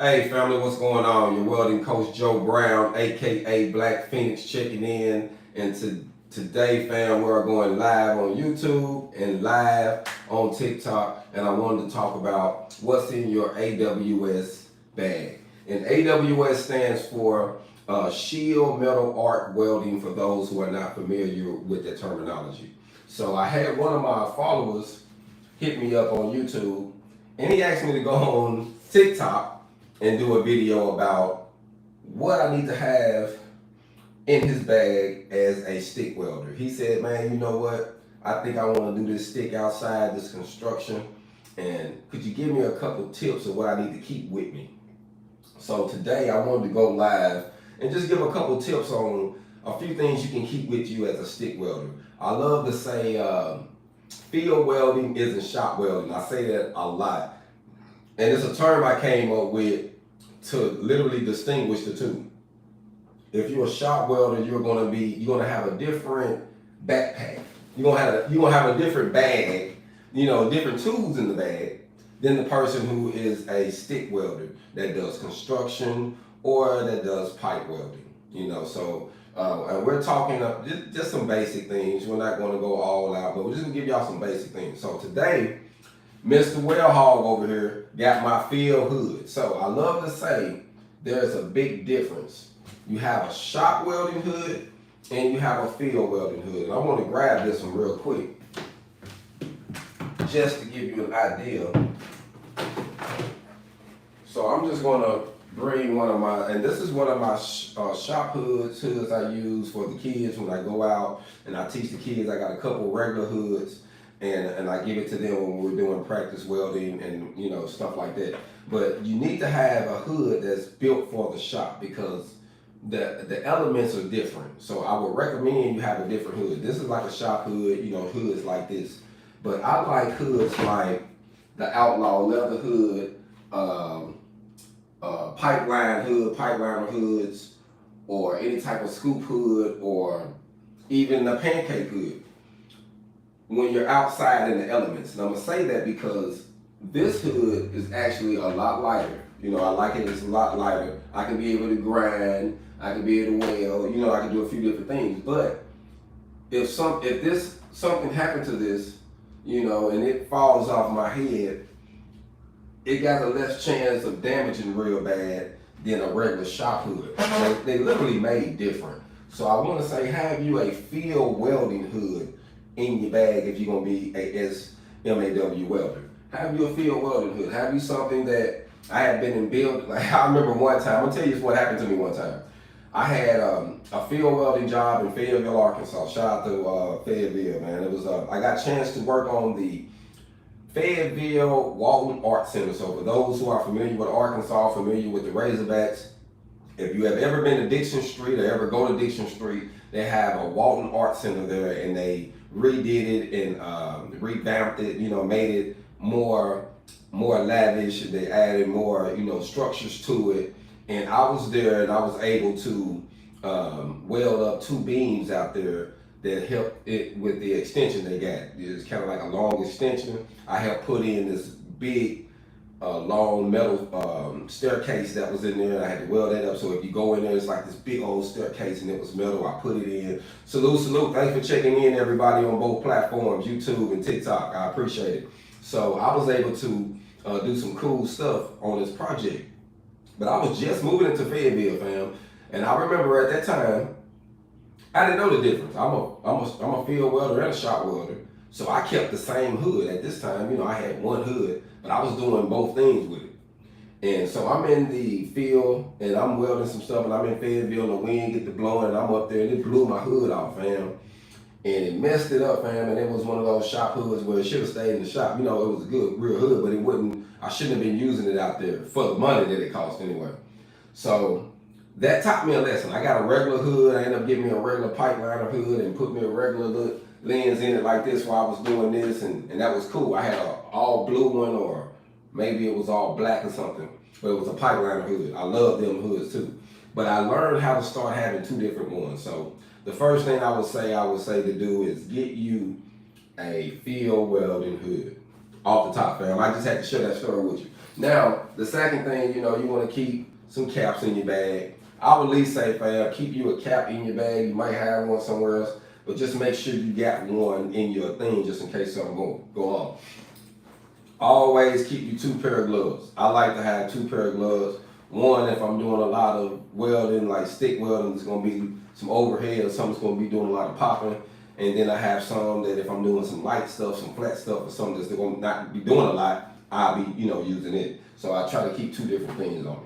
Hey family, what's going on? Your welding coach Joe Brown, aka Black Phoenix, checking in. And today, fam, we're going live on YouTube and live on TikTok. And I wanted to talk about what's in your AWS bag. And AWS stands for Shield Metal Arc Welding, for those who are not familiar with the terminology. So I had one of my followers hit me up on YouTube, and he asked me to go on TikTok and do a video about what I need to have in his bag as a stick welder. He said, man, you know what? I think I want to do this stick outside, this construction, and could you give me a couple tips of what I need to keep with me? So today I wanted to go live and just give a couple tips on a few things you can keep with you as a stick welder. I love to say field welding isn't shop welding. I say that a lot. And it's a term I came up with to literally distinguish the two. If you're a shop welder, you're gonna have a different backpack. You're gonna have a different bag, different tools in the bag than the person who is a stick welder that does construction or that does pipe welding. And we're talking just some basic things. We're not gonna go all out, but we're just gonna give y'all some basic things. So today, Mr. Well Hog over here got my field hood. So I love to say there's a big difference. You have a shop welding hood and you have a field welding hood. And I want to grab this one real quick just to give you an idea. So I'm just going to bring one of my, and this is one of my shop hoods I use for the kids when I go out and I teach the kids. I got a couple regular hoods. And I give it to them when we're doing practice welding and stuff like that. But you need to have a hood that's built for the shop because the elements are different. So I would recommend you have a different hood. This is like a shop hood, hoods like this. But I like hoods like the Outlaw leather hood, pipeliner hoods, or any type of scoop hood, or even the pancake hood when you're outside in the elements. And I'm gonna say that because this hood is actually a lot lighter. I like it, it's a lot lighter. I can be able to grind, I can be able to weld, I can do a few different things. But if something happened to this, and it falls off my head, it got a less chance of damaging real bad than a regular shop hood. They literally made different. So I wanna say, have you a field welding hood in your bag if you're gonna be a SMAW welder. Have you a field welding hood? Have you something that I had been in build? Like I remember one time, I'll tell you what happened to me one time. I had a field welding job in Fayetteville, Arkansas. Shout out to Fayetteville, man. It was I got a chance to work on the Fayetteville Walton Art Center. So for those who are familiar with Arkansas, familiar with the Razorbacks, if you have ever been to Dixon Street or ever go to Dixon Street, they have a Walton Art Center there, and they redid it and revamped it, made it more lavish. They added more, structures to it. And I was there and I was able to weld up two beams out there that helped it with the extension they got. It's kind of like a long extension. I helped put in this big long metal staircase that was in there, and I had to weld that up. So if you go in there, it's like this big old staircase and it was metal. I put it in. Salute. Thanks for checking in, everybody, on both platforms, YouTube and TikTok. I appreciate it. So I was able to do some cool stuff on this project. But I was just moving into Fayetteville, fam. And I remember at that time, I didn't know the difference. I'm a field welder and a shop welder. So I kept the same hood at this time. I had one hood, but I was doing both things with it. And so I'm in the field and I'm welding some stuff, and I'm in Fayetteville and the wind get to blowing and I'm up there and it blew my hood off, fam. And it messed it up, fam. And it was one of those shop hoods where it should have stayed in the shop. It was a good, real hood, but I shouldn't have been using it out there for the money that it cost anyway. So that taught me a lesson. I got a regular hood. I ended up getting me a regular pipeliner hood and put me a regular lens in it like this while I was doing this, and that was cool. I had an all blue one, or maybe it was all black or something, but it was a pipeliner hood. I love them hoods too. But I learned how to start having two different ones. So the first thing I would say to do is get you a field welding hood off the top, fam. I just had to share that story with you. Now, The second thing, you want to keep some caps in your bag. I would at least say, fam, keep you a cap in your bag. You might have one somewhere else, but just make sure you got one in your thing just in case something go on. Always keep you 2 pair of gloves. I like to have 2 pair of gloves. One, if I'm doing a lot of welding, like stick welding, it's gonna be some overhead or something's gonna be doing a lot of popping. And then I have some that if I'm doing some light stuff, some flat stuff, or something that's gonna not be doing a lot, I'll be, using it. So I try to keep 2 different things on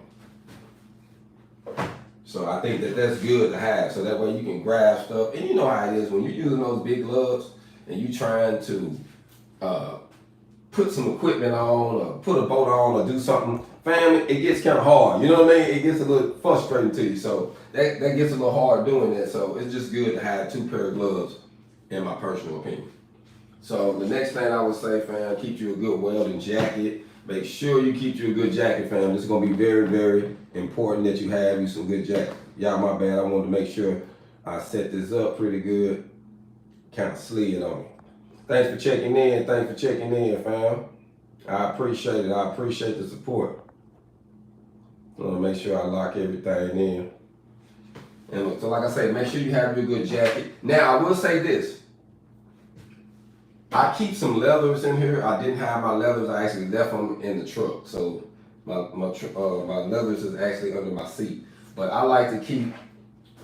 me. So I think that's good to have, so that way you can grab stuff. And you know how it is when you're using those big gloves and you trying to put some equipment on or put a boat on or do something, fam, it gets kind of hard. You know what I mean? It gets a little frustrating to you. So that gets a little hard doing that. So it's just good to have 2 pair of gloves, in my personal opinion. So the next thing I would say, fam, keep you a good welding jacket. Make sure you keep you a good jacket, fam. This is gonna be very, very important that you have you some good jacket. Y'all, my bad. I wanted to make sure I set this up pretty good. Kind of slid on me. Thanks for checking in. Thanks for checking in, fam. I appreciate it. I appreciate the support. I want to make sure I lock everything in. And so like I say, make sure you have your good jacket. Now, I will say this. I keep some leathers in here. I didn't have my leathers. I actually left them in the truck. So my leathers is actually under my seat. But I like to keep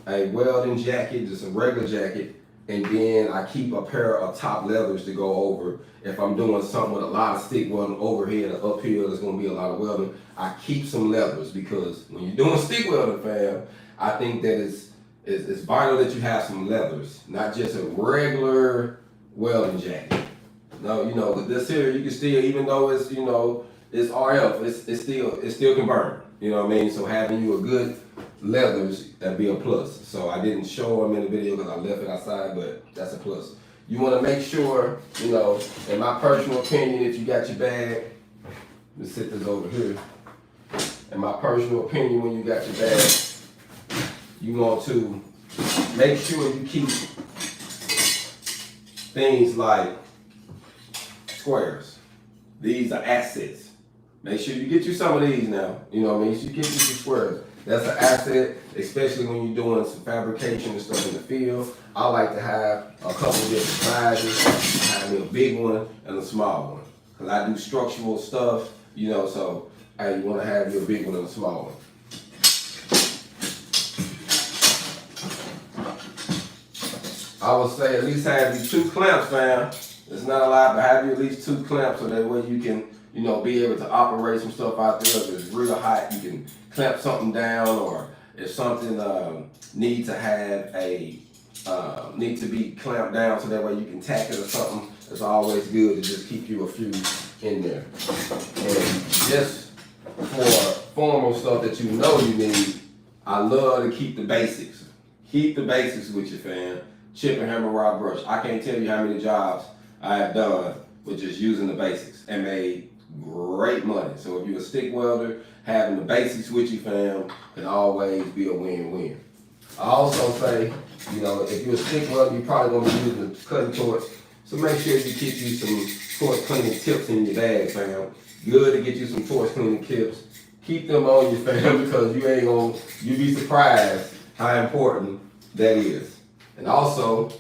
a welding jacket, just a regular jacket, and then I keep a pair of top leathers to go over. If I'm doing something with a lot of stick welding overhead or uphill, there's gonna be a lot of welding. I keep some leathers because when you're doing stick welding, fam, I think that it's vital that you have some leathers, not just a regular welding jacket. No, but this here, you can still, even though it's, it's RF, it still can burn. You know what I mean? So having you a good leathers, that'd be a plus. So I didn't show them in the video because I left it outside, but that's a plus. You want to make sure, in my personal opinion, if you got your bag, let me sit this over here. In my personal opinion, when you got your bag, you want to make sure you keep things like squares. These are assets. Make sure you get you some of these now. You know what I mean? You should get you some squares. That's an asset, especially when you're doing some fabrication and stuff in the field. I like to have a couple of different sizes. I have me a big one and a small one. Because I do structural stuff, so you want to have your big one and a small one. I would say at least have you 2 clamps, fam. It's not a lot, but have you at least 2 clamps so that way you can, be able to operate some stuff out there. If it's real hot, you can clamp something down, or if something needs to be clamped down so that way you can tack it or something. It's always good to just keep you a few in there. And just for formal stuff that you need, I love to keep the basics. Keep the basics with you, fam. Chip and hammer, rod, brush. I can't tell you how many jobs I have done with just using the basics and made great money. So if you're a stick welder, having the basics with you, fam, can always be a win-win. I also say, if you're a stick welder, you're probably gonna be using the cutting torch. So make sure you keep you some torch cleaning tips in your bag, fam. Good to get you some torch cleaning tips. Keep them on you, fam, because you'd be surprised how important that is. And also,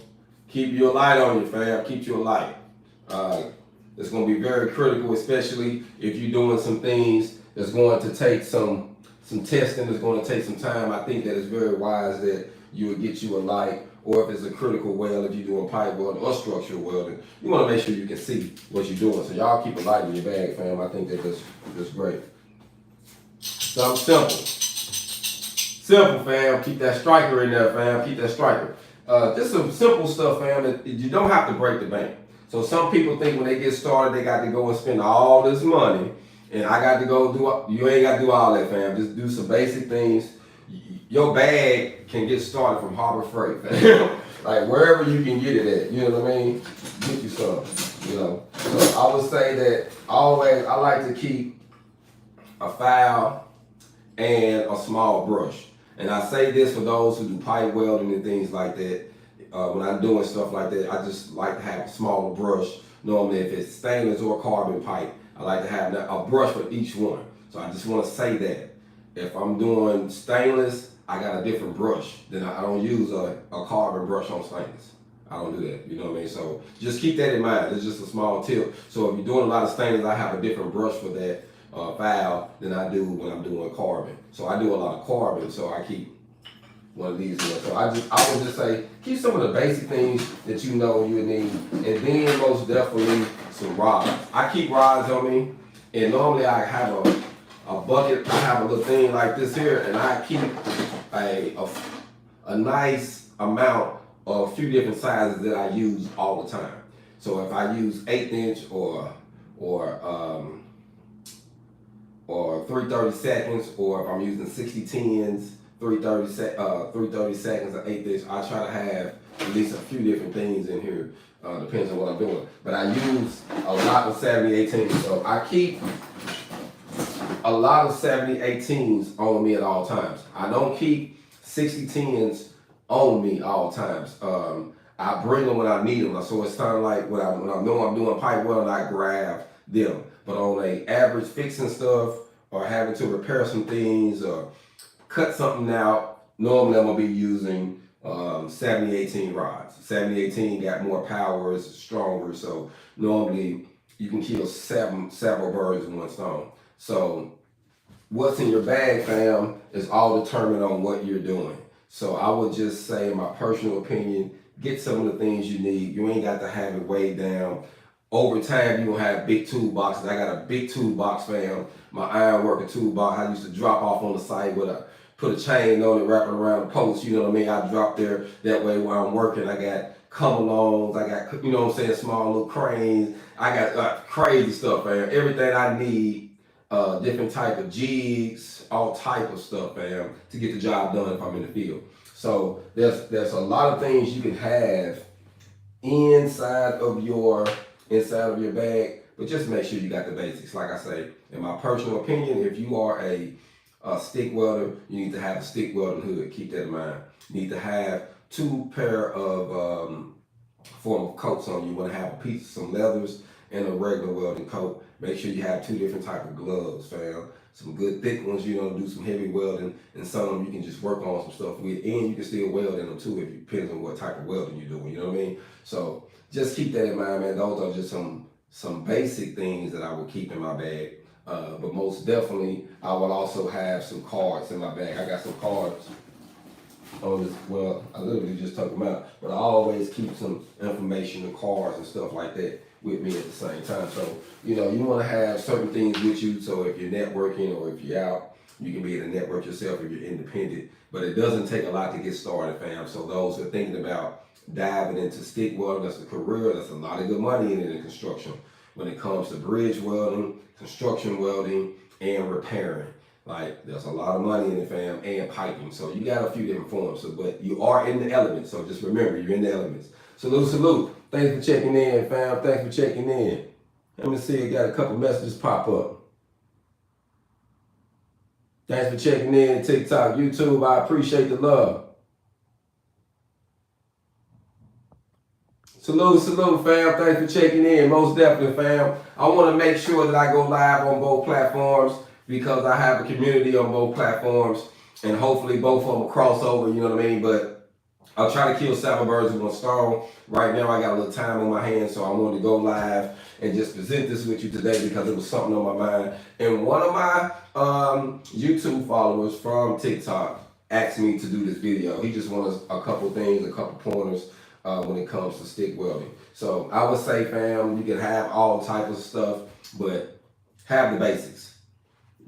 keep your light on you, fam. Keep your light. It's going to be very critical, especially if you're doing some things that's going to take some testing, that's going to take some time. I think that it's very wise that you would get you a light, or if it's a critical weld, if you're doing pipe welding or structural welding, you want to make sure you can see what you're doing. So y'all keep a light in your bag, fam. I think that's great. Something simple. Simple, fam. Keep that striker in there, fam. Keep that striker. Just some simple stuff, fam, that you don't have to break the bank. So some people think when they get started, they got to go and spend all this money, and I got to go you ain't got to do all that, fam. Just do some basic things. Your bag can get started from Harbor Freight, fam. Like wherever you can get it at, you know what I mean? Get you some, So I would say that always, I like to keep a file and a small brush. And I say this for those who do pipe welding and things like that. When I'm doing stuff like that, I just like to have a smaller brush. Normally, if it's stainless or carbon pipe, I like to have a brush for each one. So I just want to say that. If I'm doing stainless, I got a different brush. Then I don't use a carbon brush on stainless. I don't do that, you know what I mean? So just keep that in mind. It's just a small tip. So if you're doing a lot of stainless, I have a different brush for that valve than I do when I'm doing carbon. So I do a lot of carbon, so I keep one of these here. So I would just say keep some of the basic things that you know you need, and then most definitely some rods. I keep rods on me, and normally I have a bucket. I have a little thing like this here, and I keep a nice amount of a few different sizes that I use all the time. So if I use 1/8 inch or 3/32, or if I'm using 60/10s, 3/32 or 1/8 inch, I try to have at least a few different things in here. Depends on what I'm doing. But I use a lot of 70/18s. So I keep a lot of 70/18s on me at all times. I don't keep 60/10s on me all times. I bring them when I need them. So it's kind of like when I know I'm doing pipe welding, I grab them. But on a average fixing stuff or having to repair some things or cut something out, normally I'm gonna be using 70/18 rods. 70/18 got more power, it's stronger. So normally you can kill several birds with one stone. So what's in your bag, fam, is all determined on what you're doing. So I would just say, in my personal opinion, get some of the things you need. You ain't got to have it weighed down. Over time, you're gonna have big toolboxes. I got a big toolbox, fam. My iron working toolbox. I used to drop off on the site with put a chain on it, wrap it around the post. You know what I mean? I drop there that way while I'm working. I got come-alongs. I got, you know what I'm saying, small little cranes. I got crazy stuff, fam. Everything I need, different type of jigs, all type of stuff, fam, to get the job done if I'm in the field. So there's a lot of things you can have inside of your bag, but just make sure you got the basics. Like I say, in my personal opinion, if you are a stick welder, you need to have a stick welding hood. Keep that in mind. You need to have 2 pair of form of coats on you. You want to have a piece, some leathers, and a regular welding coat. Make sure you have 2 different type of gloves, fam. Some good thick ones, you know, do some heavy welding, and some of them you can just work on some stuff with, and you can still weld in them too, if it depends on what type of welding you're doing, you know what I mean? So just keep that in mind, man. Those are just some basic things that I would keep in my bag. But most definitely, I will also have some cards in my bag. I got some cards on this. Well, I literally just took them out, but I always keep some information and cards and stuff like that with me at the same time. So, you know, you want to have certain things with you. So if you're networking or if you're out, you can be able to network yourself if you're independent. But it doesn't take a lot to get started, fam. So those who are thinking about diving into stick welding, that's a career. That's a lot of good money in it in construction. When it comes to bridge welding, construction welding, and repairing. Like, there's a lot of money in it, fam, and piping. So you got a few different forms, but you are in the elements. So just remember, you're in the elements. Salute, salute. Thanks for checking in, fam. Thanks for checking in. Let me see, I got a couple messages pop up. Thanks for checking in, TikTok, YouTube. I appreciate the love. Salute, salute, fam. Thanks for checking in. Most definitely, fam. I want to make sure that I go live on both platforms because I have a community on both platforms, and hopefully both of them will cross over, you know what I mean? But I'll try to kill 7 birds with one stone. Right now, I got a little time on my hands, so I wanted to go live and just present this with you today because it was something on my mind. And one of my YouTube followers from TikTok asked me to do this video. He just wanted a couple things, a couple pointers when it comes to stick welding. So I would say, fam, you can have all types of stuff, but have the basics.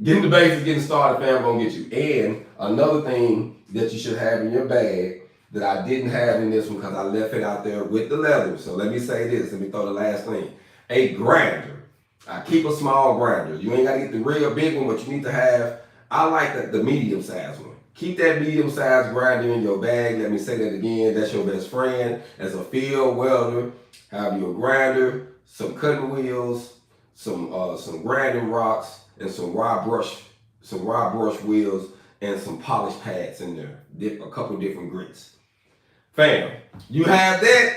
Getting the basics, getting started, fam, gonna get you. And another thing that you should have in your bag that I didn't have in this one because I left it out there with the leather. So let me say this, let me throw the last thing. A grinder. I keep a small grinder. You ain't gotta get the real big one, but you need to have, I like the medium sized one. Keep that medium sized grinder in your bag. Let me say that again. That's your best friend. As a field welder, have your grinder, some cutting wheels, some grinding rocks, and some raw brush wheels, and some polished pads in there. A couple different grits. Fam, you have that.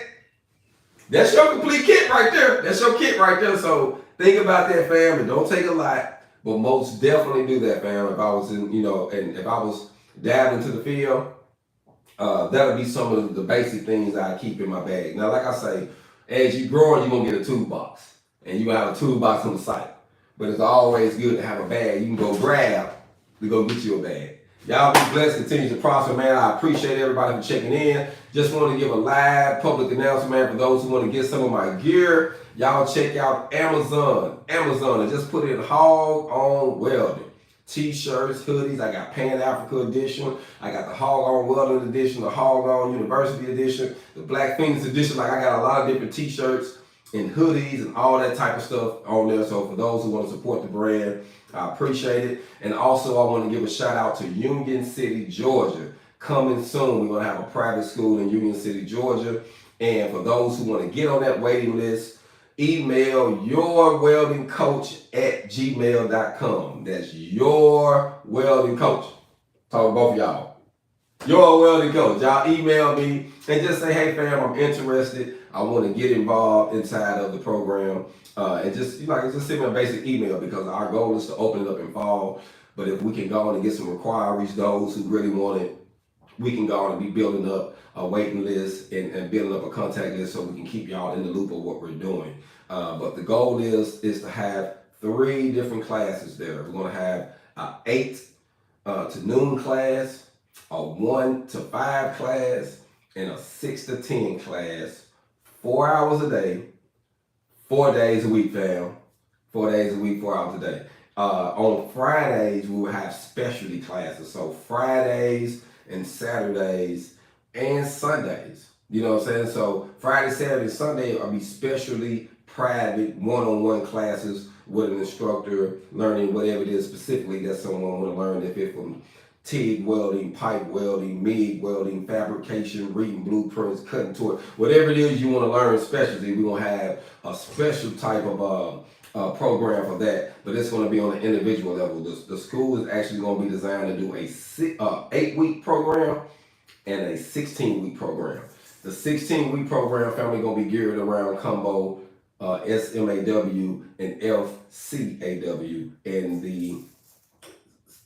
That's your complete kit right there. That's your kit right there. So think about that, fam, and don't take a lot. but most definitely do that, fam. If I was in, and if I was dabbling into the field, that'll be some of the basic things I keep in my bag. Now, like I say, as you grow, you're gonna get a toolbox, and you're gonna have a toolbox on the site. But it's always good to have a bag you can go grab to go get you a bag. Y'all be blessed, continue to prosper, man. I appreciate everybody for checking in. Just want to give a live public announcement, man, for those who want to get some of my gear. Y'all check out Amazon, and just put in Hog on Welding. T-shirts, hoodies. I got Pan Africa edition. I got the Hog on Welding edition, the Hog on University edition, the Black Phoenix edition. Like, I got a lot of different T-shirts and hoodies and all that type of stuff on there. So for those who want to support the brand, I appreciate it. And also I want to give a shout out to Union City, Georgia. Coming soon, we're going to have a private school in Union City, Georgia. And for those who want to get on that waiting list, email yourweldingcoach@gmail.com. That's yourweldingcoach. Talk to both of y'all. Your welding coach. Y'all email me and just say, hey fam, I'm interested. I want to get involved inside of the program. And just send me a basic email, because our goal is to open it up in fall. But if we can go on and get some inquiries, those who really want it, we can go on and be building up a waiting list and building up a contact list so we can keep y'all in the loop of what we're doing. But the goal is to have 3 different classes there. We're going to have an 8 to noon class, a 1 to 5 class, and a 6 to 10 class, 4 hours a day, 4 days a week, fam. 4 days a week, 4 hours a day. On Fridays, we will have specialty classes. So Fridays and Saturdays and Sundays. You know what I'm saying? So Friday, Saturday, Sunday will be specialty, private, one-on-one classes with an instructor, learning whatever it is specifically that someone want to learn. If it's from TIG welding, pipe welding, MIG welding, fabrication, reading blueprints, cutting torch, whatever it is you want to learn specialty, we're going to have a special type of program for that, but it's going to be on an individual level. The school is actually going to be designed to do a 8-week program and a 16-week program. The 16-week program, family, going to be geared around combo SMAW and FCAW, and the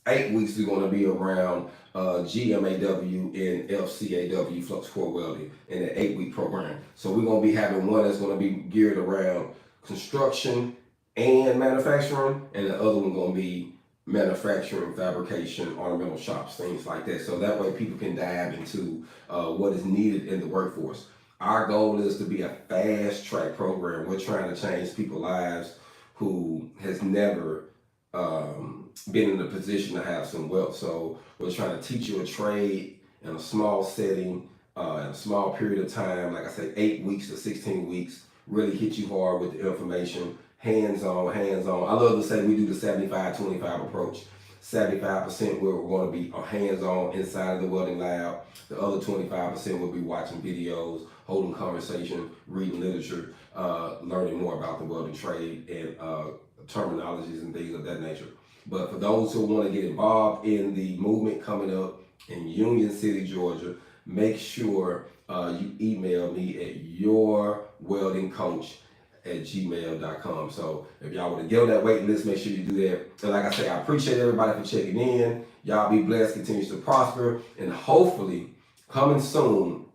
8 weeks is going to be around GMAW and FCAW, flux core welding, in an 8-week program. So we're going to be having one that's going to be geared around construction and manufacturing, and the other one going to be manufacturing, fabrication, ornamental shops, things like that. So that way people can dive into what is needed in the workforce. Our goal is to be a fast track program. We're trying to change people's lives who has never been in a position to have some wealth. So we're trying to teach you a trade in a small setting, in a small period of time. Like I say, 8 weeks to 16 weeks, really hit you hard with the information. Hands-on. I love to say we do the 75-25 approach. 75% we're going to be hands-on inside of the welding lab. The other 25% will be watching videos, holding conversation, reading literature, learning more about the welding trade and terminologies and things of that nature. But for those who want to get involved in the movement coming up in Union City, Georgia, make sure you email me at yourweldingcoach@gmail.com. So if y'all want to get on that waiting list, make sure you do that. And like I say, I appreciate everybody for checking in. Y'all be blessed, continues to prosper, and hopefully coming soon,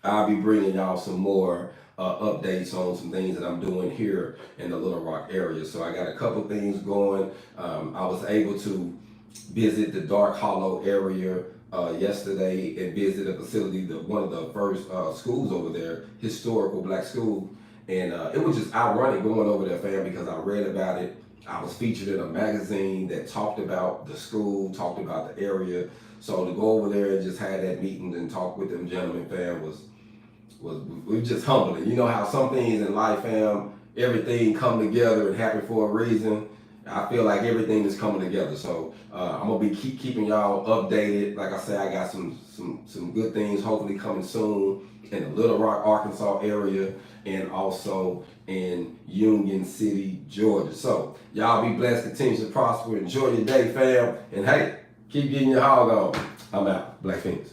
I'll be bringing y'all some more updates on some things that I'm doing here in the Little Rock area. So I got a couple things going. I was able to visit the Dark Hollow area yesterday and visit a facility, one of the first schools over there, historical black school. And it was just ironic going over there, fam, because I read about it. I was featured in a magazine that talked about the school, talked about the area. So to go over there and just have that meeting and talk with them gentlemen, fam, was just humbling. You know how some things in life, fam, everything come together and happen for a reason. I feel like everything is coming together. So I'm gonna be keeping y'all updated. Like I said, I got some good things hopefully coming soon in the Little Rock, Arkansas area, and also in Union City, Georgia. So y'all be blessed, continue to prosper, enjoy your day, fam, and hey, keep getting your hog on. I'm out. Black Phoenix.